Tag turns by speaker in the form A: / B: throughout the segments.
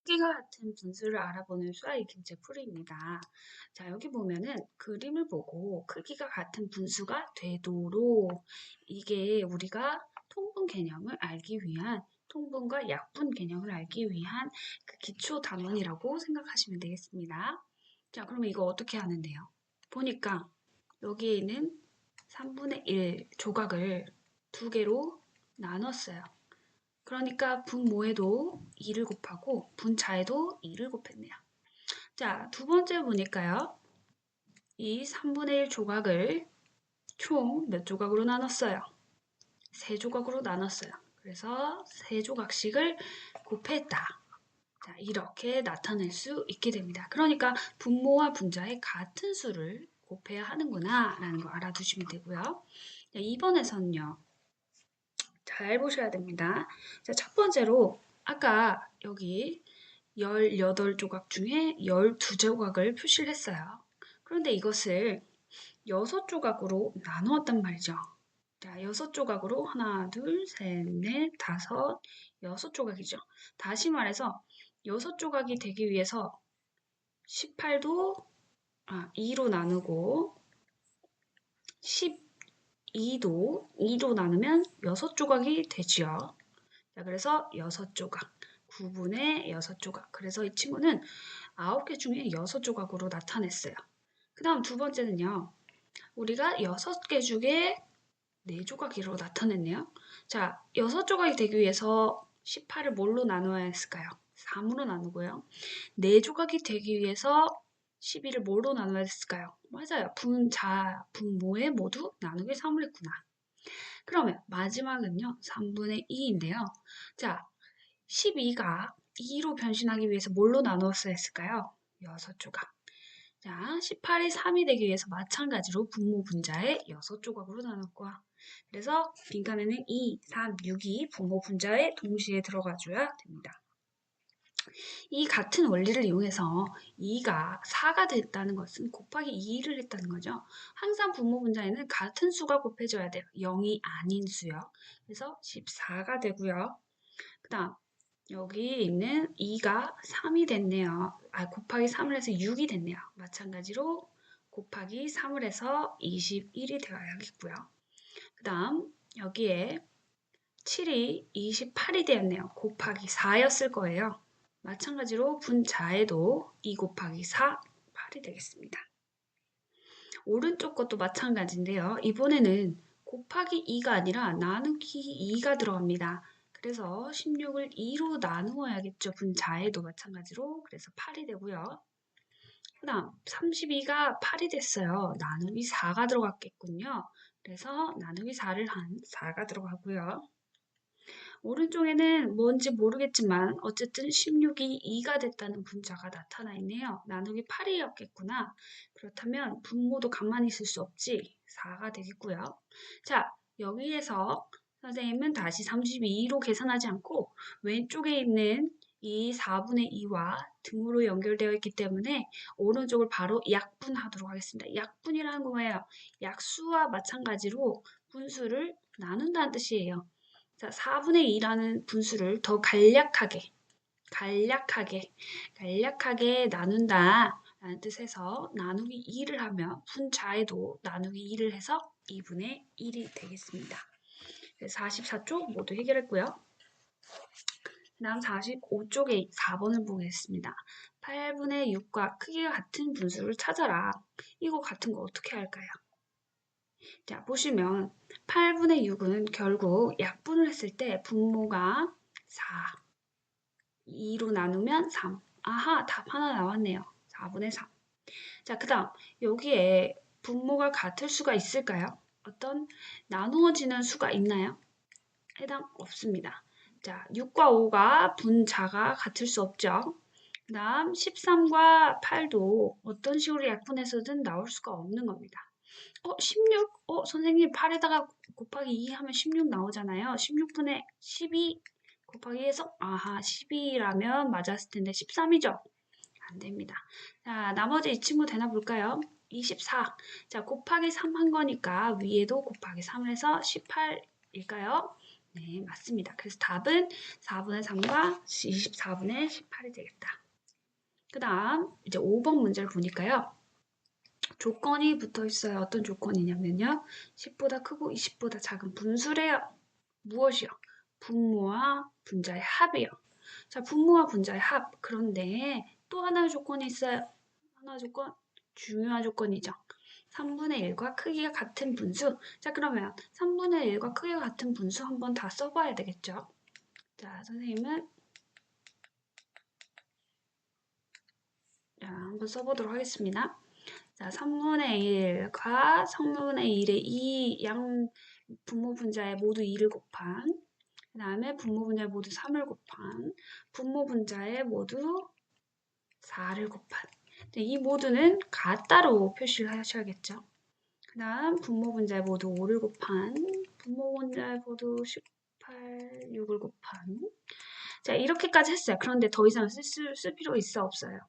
A: 크기가 같은 분수를 알아보는 수학의 문제풀이입니다. 자, 여기 보면은 그림을 보고 크기가 같은 분수가 되도록 이게 우리가 통분 개념을 알기 위한 통분과 약분 개념을 알기 위한 그 기초 단원이라고 생각하시면 되겠습니다. 자, 그러면 이거 어떻게 하는데요? 보니까 여기에 있는 3분의 1 조각을 두 개로 나눴어요. 그러니까 분모에도 2를 곱하고 분자에도 2를 곱했네요. 자, 두 번째 보니까요. 이 3분의 1 조각을 총 몇 조각으로 나눴어요? 세 조각으로 나눴어요. 그래서 세 조각씩을 곱했다. 자, 이렇게 나타낼 수 있게 됩니다. 그러니까 분모와 분자의 같은 수를 곱해야 하는구나 라는 거 알아두시면 되고요. 자, 2번에서는요. 잘 보셔야 됩니다. 자, 첫 번째로 아까 여기 18조각 중에 12조각을 표시를 했어요. 그런데 이것을 6조각으로 나누었단 말이죠. 자, 6조각으로 하나, 둘, 셋, 넷, 다섯, 6조각이죠. 다시 말해서 6조각이 되기 위해서 18도 2로 나누고 12도 나누면 6조각이 되지요. 자, 그래서 6조각. 9분의 6조각. 그래서 이 친구는 9개 중에 6조각으로 나타냈어요. 그 다음 두 번째는요. 우리가 6개 중에 4조각으로 나타냈네요. 자, 6조각이 되기 위해서 18을 뭘로 나눠야 했을까요? 3으로 나누고요. 4조각이 되기 위해서 12를 뭘로 나눠야 했을까요? 맞아요. 분자, 분모에 모두 나누기 3을 했구나. 그러면 마지막은요. 3분의 2인데요. 자, 12가 2로 변신하기 위해서 뭘로 나누었어야 했을까요? 6조각. 자, 18이 3이 되기 위해서 마찬가지로 분모 분자에 6조각으로 나눴고요. 그래서 빈칸에는 2, 3, 6이 분모 분자에 동시에 들어가줘야 됩니다. 이 같은 원리를 이용해서 2가 4가 됐다는 것은 곱하기 2를 했다는 거죠. 항상 분모 분자에는 같은 수가 곱해져야 돼요. 0이 아닌 수요. 그래서 14가 되고요. 그 다음 여기 있는 2가 3이 됐네요. 곱하기 3을 해서 6이 됐네요. 마찬가지로 곱하기 3을 해서 21이 되어야겠고요. 그 다음 여기에 7이 28이 되었네요. 곱하기 4였을 거예요. 마찬가지로 분자에도 2 곱하기 4, 8이 되겠습니다. 오른쪽 것도 마찬가지인데요. 이번에는 곱하기 2가 아니라 나누기 2가 들어갑니다. 그래서 16을 2로 나누어야겠죠. 분자에도 마찬가지로. 그래서 8이 되고요. 그 다음 32가 8이 됐어요. 나누기 4가 들어갔겠군요. 그래서 나누기 4를 한 4가 들어가고요. 오른쪽에는 뭔지 모르겠지만 어쨌든 16이 2가 됐다는 분자가 나타나 있네요. 나누기 8이었겠구나. 그렇다면 분모도 가만히 있을 수 없지. 4가 되겠고요. 자, 여기에서 선생님은 다시 32로 계산하지 않고 왼쪽에 있는 이 4분의 2와 등으로 연결되어 있기 때문에 오른쪽을 바로 약분하도록 하겠습니다. 약분이라는 거 뭐예요? 약수와 마찬가지로 분수를 나눈다는 뜻이에요. 자, 4분의 2라는 분수를 더 간략하게 나눈다 라는 뜻에서 나누기 2를 하면 분자에도 나누기 2를 해서 2분의 1이 되겠습니다. 44쪽 모두 해결했고요. 그 다음 45쪽에 4번을 보겠습니다. 8분의 6과 크기가 같은 분수를 찾아라. 이거 같은 거 어떻게 할까요? 자, 보시면 8분의 6은 결국 약분을 했을 때 분모가 4, 2로 나누면 3. 아하, 답 하나 나왔네요. 4분의 3. 자, 그 다음 여기에 분모가 같을 수가 있을까요? 어떤 나누어지는 수가 있나요? 해당 없습니다. 자, 6과 5가 분자가 같을 수 없죠. 그 다음 13과 8도 어떤 식으로 약분해서든 나올 수가 없는 겁니다. 16? 선생님 8에다가 곱하기 2 하면 16 나오잖아요. 16분의 12 곱하기 해서 아하 12라면 맞았을 텐데 13이죠? 안 됩니다. 자, 나머지 이 친구 되나 볼까요? 24. 자, 곱하기 3 한 거니까 위에도 곱하기 3을 해서 18일까요? 네, 맞습니다. 그래서 답은 4분의 3과 24분의 18이 되겠다. 그 다음 이제 5번 문제를 보니까요. 조건이 붙어 있어요. 어떤 조건이냐면요. 10보다 크고 20보다 작은 분수래요. 무엇이요? 분모와 분자의 합이요. 자, 분모와 분자의 합. 그런데 또 하나의 조건이 있어요. 하나의 조건, 중요한 조건이죠. 3분의 1과 크기가 같은 분수. 자, 그러면 3분의 1과 크기가 같은 분수 한번 다 써봐야 되겠죠. 자, 선생님은 자, 한번 써보도록 하겠습니다. 자, 3분의 1과 3분의 1의 이 양 분모 분자에 모두 2를 곱한 그 다음에 분모 분자에 모두 3을 곱한 분모 분자에 모두 4를 곱한 이 모두는 같다로 표시를 하셔야겠죠. 그 다음 분모 분자에 모두 5를 곱한 분모 분자에 모두 18, 6을 곱한 자 이렇게까지 했어요. 그런데 더 이상 쓸 필요가 있어 없어요?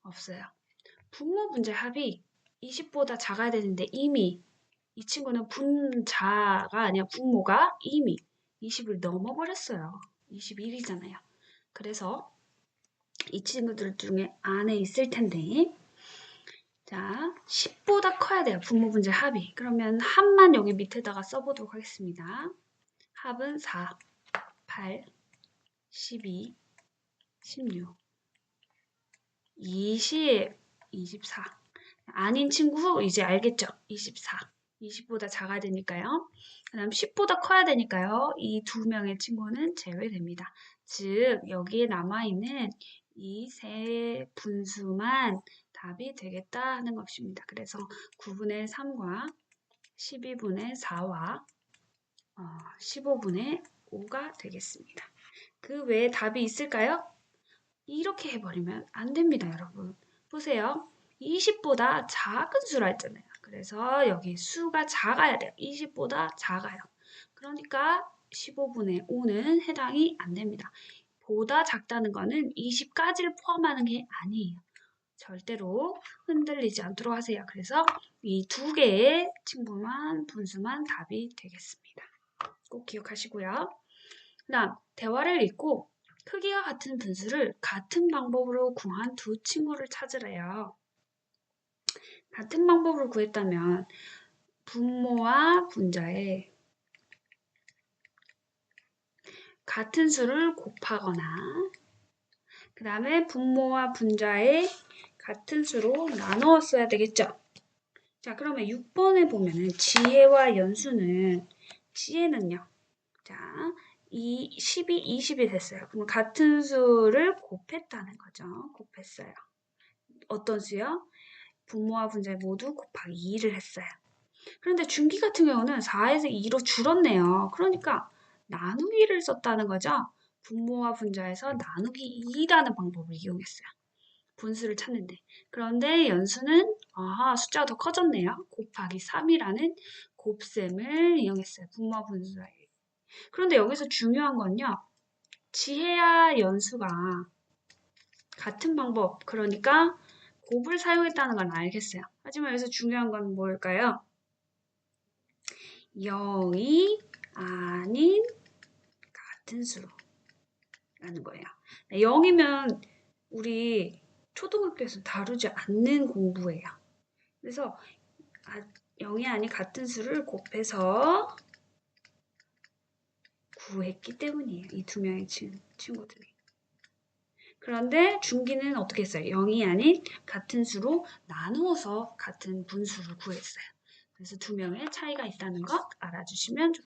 A: 없어요. 분모 분자의 합이 20보다 작아야 되는데 이미 이 친구는 분자가 아니라 분모가 이미 20을 넘어버렸어요. 21이잖아요. 그래서 이 친구들 중에 안에 있을 텐데 자 10보다 커야 돼요. 분모 분자 합이. 그러면 합만 여기 밑에다가 써보도록 하겠습니다. 합은 4, 8, 12, 16, 20, 24 아닌 친구 이제 알겠죠? 24 20보다 작아야 되니까요. 그 다음 10보다 커야 되니까요. 이 두 명의 친구는 제외됩니다. 즉 여기에 남아있는 이 세 분수만 답이 되겠다 하는 것입니다. 그래서 9분의 3과 12분의 4와 15분의 5가 되겠습니다. 그 외에 답이 있을까요? 이렇게 해버리면 안 됩니다, 여러분. 보세요. 20보다 작은 수라 했잖아요. 그래서 여기 수가 작아야 돼요. 20보다 작아요. 그러니까 15분의 5는 해당이 안 됩니다. 보다 작다는 거는 20까지를 포함하는 게 아니에요. 절대로 흔들리지 않도록 하세요. 그래서 이 두 개의 친구만, 분수만 답이 되겠습니다. 꼭 기억하시고요. 그 다음, 대화를 읽고 크기가 같은 분수를 같은 방법으로 구한 두 친구를 찾으래요. 같은 방법으로 구했다면 분모와 분자에 같은 수를 곱하거나 그 다음에 분모와 분자에 같은 수로 나누었어야 되겠죠. 자, 그러면 6번에 보면은 지혜와 연수는 지혜는요. 자, 12, 20이 됐어요. 그럼 같은 수를 곱했다는 거죠. 곱했어요. 어떤 수요? 분모와 분자에 모두 곱하기 2를 했어요. 그런데 중기 같은 경우는 4에서 2로 줄었네요. 그러니까 나누기를 썼다는 거죠. 분모와 분자에서 나누기 2라는 방법을 이용했어요. 분수를 찾는데. 그런데 연수는 숫자가 더 커졌네요. 곱하기 3이라는 곱셈을 이용했어요. 분모와 분자에. 그런데 여기서 중요한 건요. 지혜와 연수가 같은 방법, 그러니까 곱을 사용했다는 건 알겠어요. 하지만 여기서 중요한 건 뭘까요? 0이 아닌 같은 수라는 거예요. 0이면 우리 초등학교에서 다루지 않는 공부예요. 그래서 0이 아닌 같은 수를 곱해서 구했기 때문이에요. 이 두 명의 친구들이. 그런데 중기는 어떻게 했어요? 0이 아닌 같은 수로 나누어서 같은 분수를 구했어요. 그래서 두 명의 차이가 있다는 거 알아주시면 좋겠습니다.